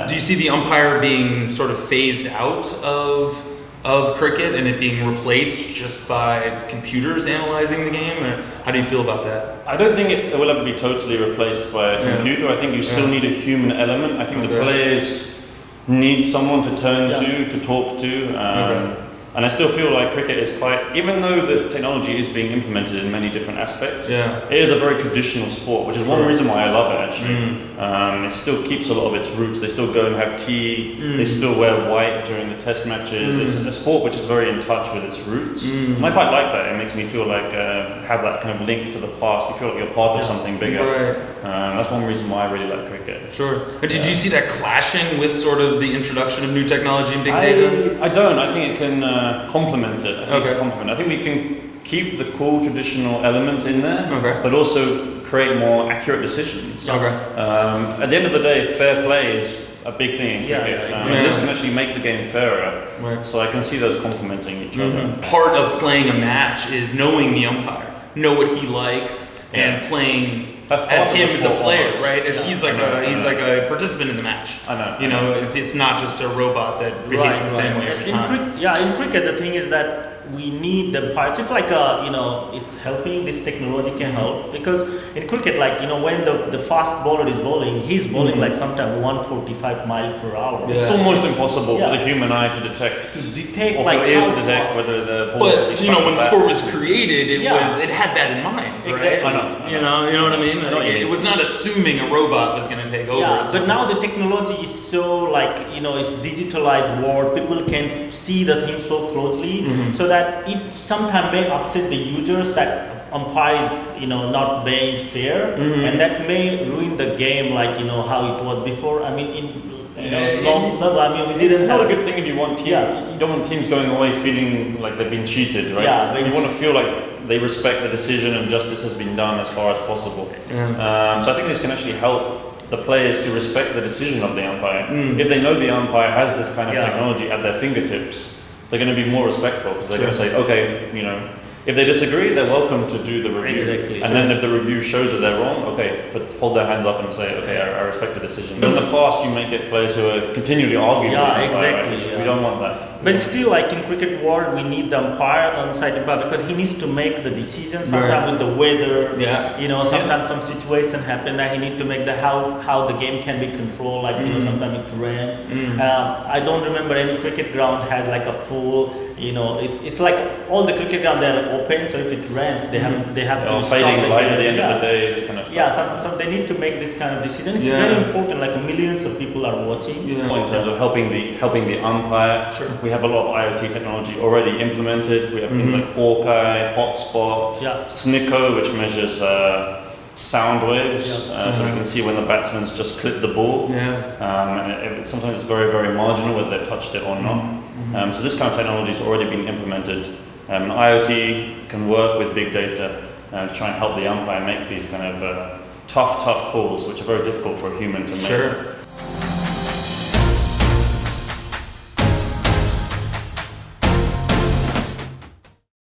Do you see the umpire being sort of phased out of cricket and it being replaced just by computers analyzing the game? Or how do you feel about that? I don't think it will ever be totally replaced by a computer. I think you still need a human element. I think the players need someone to turn to talk to. And I still feel like cricket is quite, even though the technology is being implemented in many different aspects, it is a very traditional sport, which is one reason why I love it actually. It still keeps a lot of its roots. They still go and have tea, they still wear white during the test matches. It's a sport which is very in touch with its roots. And I quite like that. It makes me feel like, have that kind of link to the past. You feel like you're part of something bigger. That's one reason why I really like cricket. Sure. But did you see that clashing with sort of the introduction of new technology and big data? I don't. I think it can complement it. I think we can keep the cool traditional element in there, but also create more accurate decisions. At the end of the day, fair play is a big thing in cricket. And this can actually make the game fairer. So I can see those complementing each other. Part of playing a match is knowing the umpire, know what he likes, and playing as him as a player, right? He's like a participant in the match. I know. You know, it's not just a robot that behaves the same way every time. In cricket, the thing is that we need the umpires. It's like it's helping. This technology can help because in cricket, like when the fast bowler is bowling, he's bowling like sometimes 145 miles per hour. It's almost impossible for the human eye to detect. Or for the ears to detect whether the ball is. But when the sport was created, it had that in mind, right? Exactly. You know what I mean? It was not assuming a robot was going to take over. Yeah, but now the technology is so it's digitalized world. People can see the thing so closely, so that it sometimes may upset the users that umpires, not being fair, and that may ruin the game, how it was before. I mean, it's not a good thing if you want you don't want teams going away feeling like they've been cheated, right? Yeah, you want to feel like they respect the decision and justice has been done as far as possible. So I think this can actually help the players to respect the decision of the umpire. If they know the umpire has this kind of technology at their fingertips, they're going to be more respectful because they're going to say, okay, if they disagree, they're welcome to do the review. And then if the review shows that they're wrong, but hold their hands up and say, okay, I respect the decision. But in the past, you may get players who are continually arguing with the umpire, right? We don't want that. But still, in cricket world, we need the umpire on side umpire because he needs to make the decisions. Sometimes with the weather, sometimes some situation happen that he needs to make how the game can be controlled. Sometimes it rains. I don't remember any cricket ground has a full. It's like all the cricket ground they're open. So if it rains, they have to stop fading light at the end of the day. This kind of stuff. So they need to make this kind of decision. It's very important. Millions of people are watching. In terms of helping the umpire, we have a lot of IoT technology already implemented. We have things like Hawkeye, Hotspot, Snicko, which measures sound waves, so we can see when the batsman's just clipped the ball. Sometimes it's very, very marginal whether they've touched it or not. So this kind of technology has already been implemented. IoT can work with big data to try and help the umpire make these kind of tough calls, which are very difficult for a human to make.